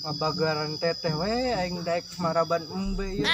Mabagaran teteh we aing daek maraban embe ieu.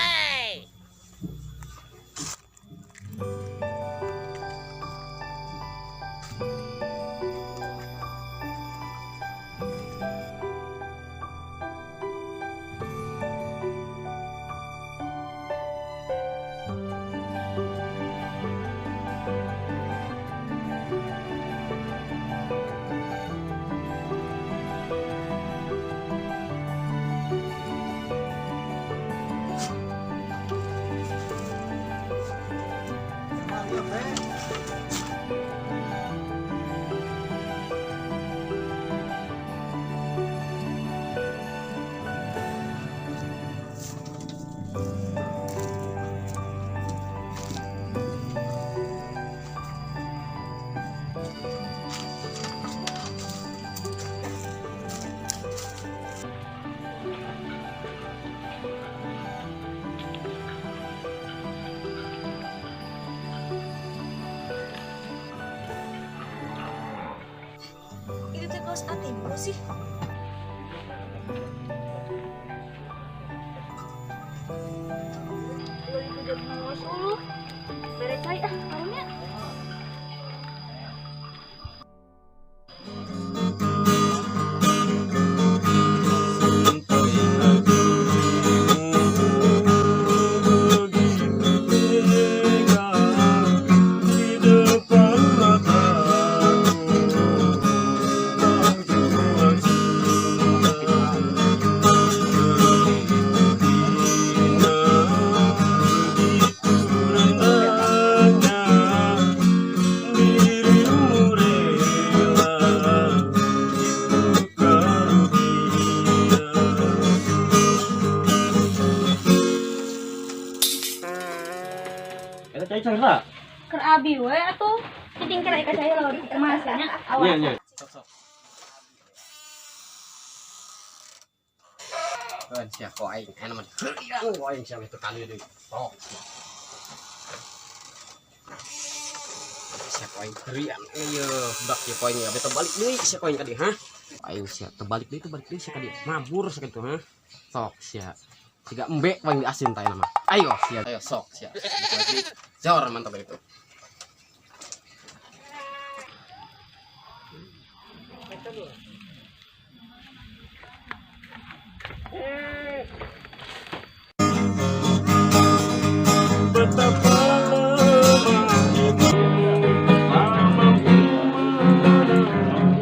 Itu teh kaos Atimbul sih. Lu itu jadi ngos ulu. Bere cai karunya. Cai cara. Ker abi we atuh. Titing kira ika saya lawan emasnya awas. Iya, iya. Kan siap kok aing enak mah. Kok aing siap itu kali deui. Sok. Siap kok aing krian. Ieu budak siap kok aing abis terbalik deui siap kok aing kadi, hah? Aing siap terbalik deui siap kadi. Mabur sakit tuh, hah? Sok siap. Tiga embek paling diasin teh nama. Ayo siap. Ayo sok siap. Jor mantap itu.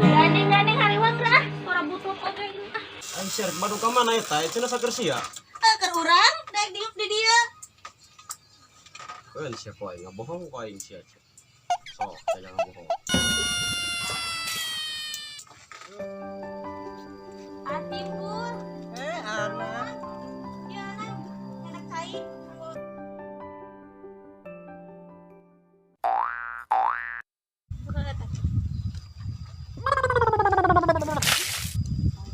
Gandeng-gandeng hariwang lah, suara butut oke ini ah. Aing siap baru ka mana eta? Cenah saker sia. Ker urang daek diuk di dieu. Kan siap kok aing bohong kok aing siap. Sok, jangan bohong. Atimbul. Anak. Ya enak cai.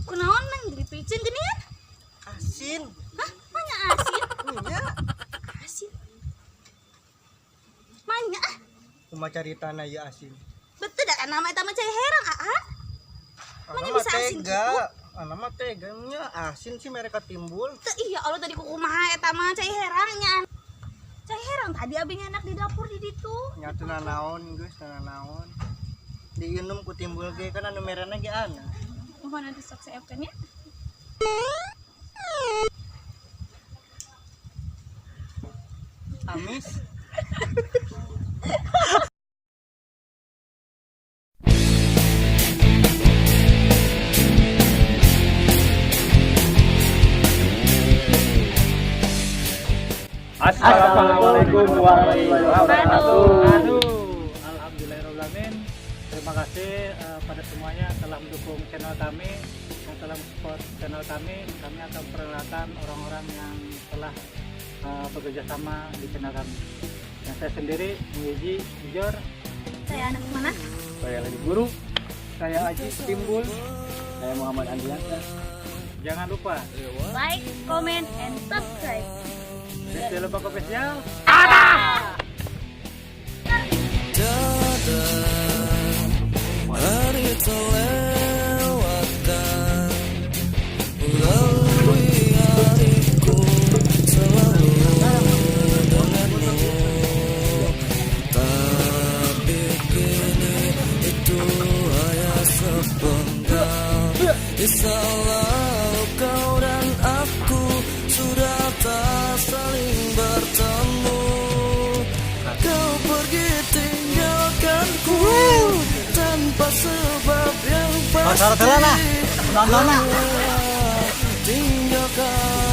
Kunaon nang jadi picin geuningan? Asin. Hah? Manya asin? Nya Asin. Manya ah. kumaha caritana ieu asin. Betul dah nama eta mah cai herang aa. Manya bisa asin tega. gitu. Anak mah tega nya asin sih mereka timbul. Teu iya Allah tadi kumaha eta mah cai herang nya. Cai herang tadi abi enak di dapur di ditu. Nya teu naon geus teu naon. Diinum ku timbul ge kan anu merena ge ana. Mohon nanti sok seepkeun ya. Amis. Assalamualaikum warahmatullahi wabarakatuh. Alhamdulillahirrahmanirrahim. Terima kasih pada semuanya telah mendukung channel kami, yang telah support channel kami. Kami akan memperkenalkan orang-orang yang telah bekerja sama di channel kami. Yang Saya sendiri Muiji Jor. Saya anak mana? Saya lagi guru. Saya Aji Timbul. Saya Muhammad Andriansa. Jangan lupa Like, comment, and subscribe. Desa Lebak Official. Hari terlewatkan melalui hariku selalu denganmu, tapi kini itu hanya sepenggal. Disalah kau dan aku sudah tak saling bertemu. Kau pergi tinggalkanku tanpa sebab yang pasti. Tinggalkan